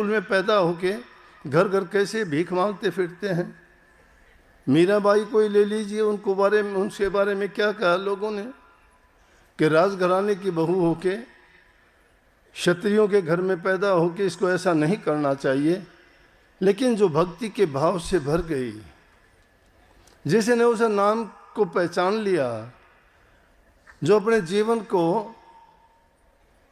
कुल में पैदा होके घर घर कैसे भीख मांगते फिरते हैं। मीराबाई को ही ले लीजिए, उनके बारे में क्या कहा लोगों ने कि राजघराने की बहू होके, क्षत्रियों के घर में पैदा होके इसको ऐसा नहीं करना चाहिए। लेकिन जो भक्ति के भाव से भर गई, जिसने उस नाम को पहचान लिया, जो अपने जीवन को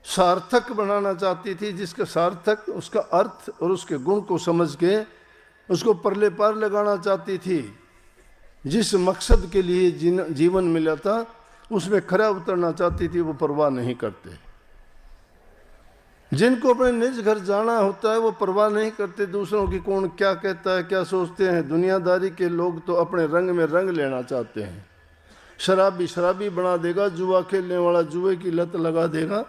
सार्थक बनाना चाहती थी, जिसका सार्थक उसका अर्थ और उसके गुण को समझ के उसको परले पार लगाना चाहती थी, जिस मकसद के लिए जीवन मिला था उसमें खरा उतरना चाहती थी, वो परवाह नहीं करते। जिनको अपने निज घर जाना होता है वो परवाह नहीं करते दूसरों की कौन क्या कहता है, क्या सोचते हैं। दुनियादारी के लोग तो अपने रंग में रंग लेना चाहते हैं। शराबी शराबी बना देगा, जुआ खेलने वाला जुए की लत लगा देगा,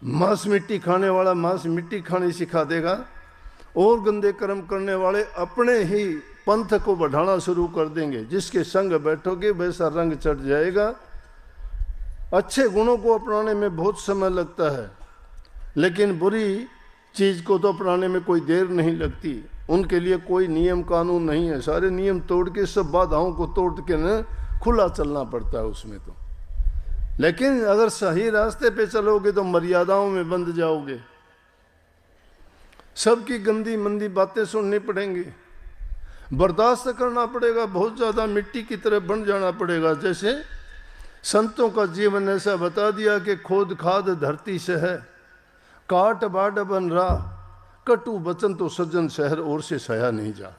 मांस मिट्टी खाने वाला मांस मिट्टी खानी सिखा देगा, और गंदे कर्म करने वाले अपने ही पंथ को बढ़ाना शुरू कर देंगे। जिसके संग बैठोगे वैसा रंग चढ़ जाएगा। अच्छे गुणों को अपनाने में बहुत समय लगता है, लेकिन बुरी चीज़ को तो अपनाने में कोई देर नहीं लगती। उनके लिए कोई नियम कानून नहीं है, सारे नियम तोड़ के, सब बाधाओं को तोड़ के न खुला चलना पड़ता है उसमें तो। लेकिन अगर सही रास्ते पे चलोगे तो मर्यादाओं में बंध जाओगे। सबकी गंदी मंदी बातें सुननी पड़ेंगी, बर्दाश्त करना पड़ेगा, बहुत ज़्यादा मिट्टी की तरह बन जाना पड़ेगा। जैसे संतों का जीवन ऐसा बता दिया कि खोद खाद धरती से है, काट बाड़ बन रहा, कटु बचन तो सज्जन शहर और से सया नहीं जा।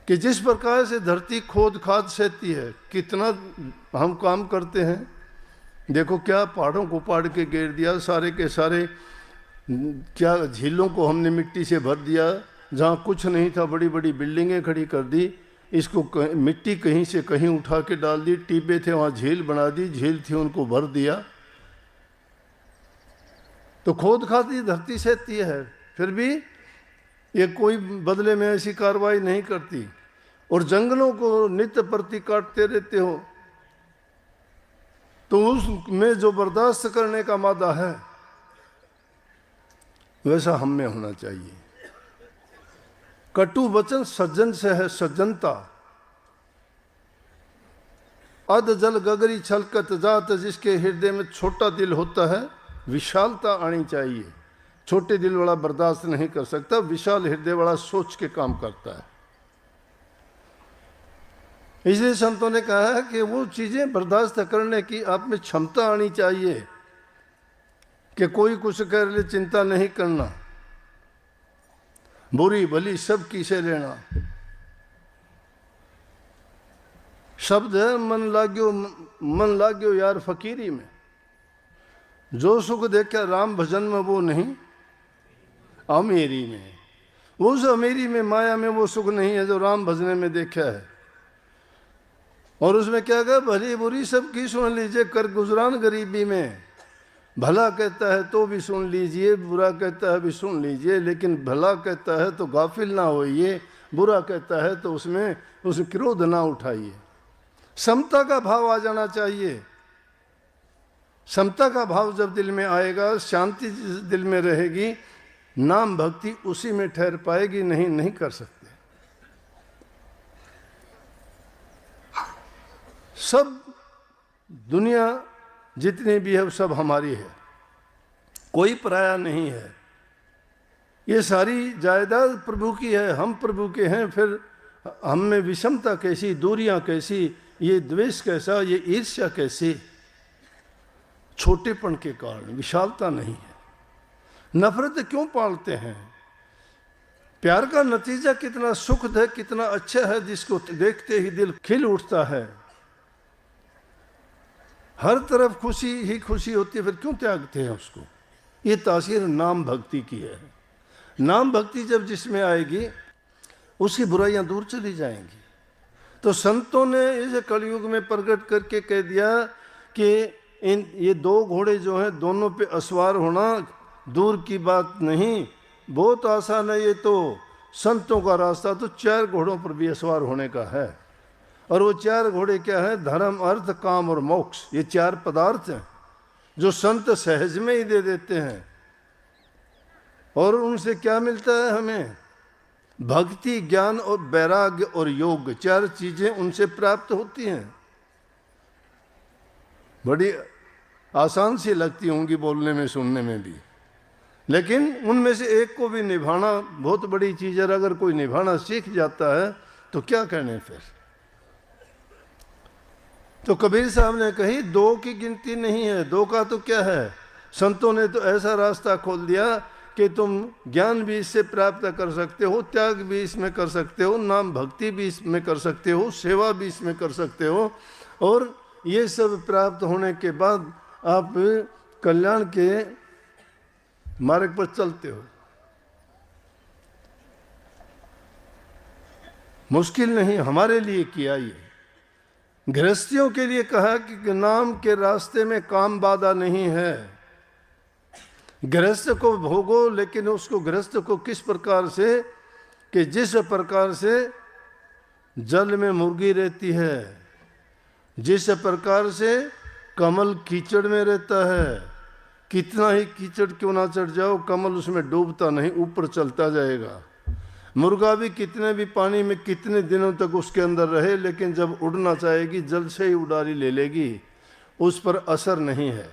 कि जिस प्रकार से धरती खोद खाद सहती है, कितना हम काम करते हैं। देखो क्या पहाड़ों को पाड़ के घेर दिया, सारे के सारे क्या झीलों को हमने मिट्टी से भर दिया, जहाँ कुछ नहीं था बड़ी बड़ी बिल्डिंगें खड़ी कर दी। इसको मिट्टी कहीं से कहीं उठा के डाल दी, टीबे थे वहाँ झील बना दी, झील थी उनको भर दिया। तो खोद खादी धरती सहती है, फिर भी ये कोई बदले में ऐसी कार्रवाई नहीं करती। और जंगलों को नित्य प्रति काटते रहते हो, तो उसमें जो बर्दाश्त करने का मादा है वैसा हम में होना चाहिए। कटु वचन सज्जन से है सज्जनता, अध जल गगरी छलकत जात। जिसके हृदय में छोटा दिल होता है, विशालता आनी चाहिए। छोटे दिल वाला बर्दाश्त नहीं कर सकता, विशाल हृदय वाला सोच के काम करता है। इसलिए संतों ने कहा है कि वो चीजें बर्दाश्त करने की आप में क्षमता आनी चाहिए कि कोई कुछ कर ले चिंता नहीं करना, बुरी भली सब की से लेना। शब्द है मन लाग्यो यार फकीरी में। जो सुख देखा राम भजन में वो नहीं अमीरी में। उस अमीरी में माया में वो सुख नहीं है जो राम भजने में देखा है। और उसमें क्या कहा, भली बुरी सबकी सुन लीजिए, कर गुजरान गरीबी में। भला कहता है तो भी सुन लीजिए, बुरा कहता है भी सुन लीजिए, लेकिन भला कहता है तो गाफिल ना होइए, बुरा कहता है तो उसमें क्रोध ना उठाइए। समता का भाव आ जाना चाहिए। समता का भाव जब दिल में आएगा, शांति दिल में रहेगी, नाम भक्ति उसी में ठहर पाएगी, नहीं कर सकते। सब दुनिया जितनी भी है सब हमारी है, कोई पराया नहीं है। ये सारी जायदाद प्रभु की है, हम प्रभु के हैं। फिर हम में विषमता कैसी, दूरियां कैसी, ये द्वेष कैसा, ये ईर्ष्या कैसी? छोटेपन के कारण, विशालता नहीं है। नफरत क्यों पालते हैं? प्यार का नतीजा कितना सुखद है, कितना अच्छा है, जिसको देखते ही दिल खिल उठता है। हर तरफ खुशी ही खुशी होती है, फिर क्यों त्यागते हैं उसको? ये तासीर नाम भक्ति की है। नाम भक्ति जब जिसमें आएगी उसकी बुराइयां दूर चली जाएंगी। तो संतों ने इस कलयुग में प्रकट करके कह दिया कि ये दो घोड़े जो हैं दोनों पे असवार होना दूर की बात नहीं, बहुत आसान है। ये तो संतों का रास्ता तो 4 घोड़ों पर भी असवार होने का है। और वो 4 घोड़े क्या है? धर्म, अर्थ, काम और मोक्ष। ये 4 पदार्थ हैं जो संत सहज में ही दे देते हैं। और उनसे क्या मिलता है हमें? भक्ति, ज्ञान और वैराग्य और योग, 4 चीजें उनसे प्राप्त होती हैं। बड़ी आसान सी लगती होंगी बोलने में, सुनने में भी, लेकिन उनमें से एक को भी निभाना बहुत बड़ी चीज है। अगर कोई निभाना सीख जाता है तो क्या कहने फिर। तो कबीर साहब ने कही 2 की गिनती नहीं है, 2 का तो क्या है। संतों ने तो ऐसा रास्ता खोल दिया कि तुम ज्ञान भी इससे प्राप्त कर सकते हो, त्याग भी इसमें कर सकते हो, नाम भक्ति भी इसमें कर सकते हो, सेवा भी इसमें कर सकते हो, और ये सब प्राप्त होने के बाद आप कल्याण के मार्ग पर चलते हो। मुश्किल नहीं, हमारे लिए किया ये। गृहस्थियों के लिए कहा कि नाम के रास्ते में काम बाधा नहीं है। गृहस्थ को भोगो, लेकिन उसको गृहस्थ को किस प्रकार से, कि जिस प्रकार से जल में मुर्गी रहती है, जिस प्रकार से कमल कीचड़ में रहता है, कितना ही कीचड़ क्यों ना चढ़ जाओ, कमल उसमें डूबता नहीं, ऊपर चलता जाएगा। मुर्गा भी कितने भी पानी में कितने दिनों तक उसके अंदर रहे, लेकिन जब उड़ना चाहेगी जल से ही उड़ारी ले लेगी, उस पर असर नहीं है।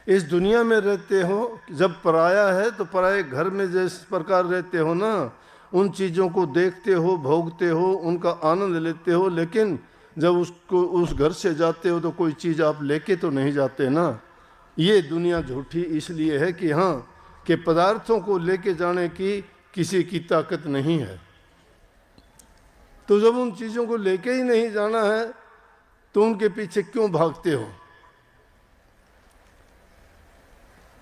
इस दुनिया में रहते हो, जब पराया है तो पराए घर में जिस प्रकार रहते हो ना, उन चीज़ों को देखते हो, भोगते हो, उनका आनंद लेते हो, लेकिन जब उसको उस घर से जाते हो तो कोई चीज़ आप लेके तो नहीं जाते ना। ये दुनिया झूठी इसलिए है कि हाँ, कि पदार्थों को लेके जाने की किसी की ताकत नहीं है। तो जब उन चीज़ों को लेके ही नहीं जाना है तो उनके पीछे क्यों भागते हो?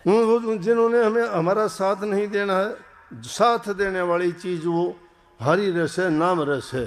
जिन्होंने हमें हमारा साथ नहीं देना है, साथ देने वाली चीज़ वो हरि रस है, नाम रस है।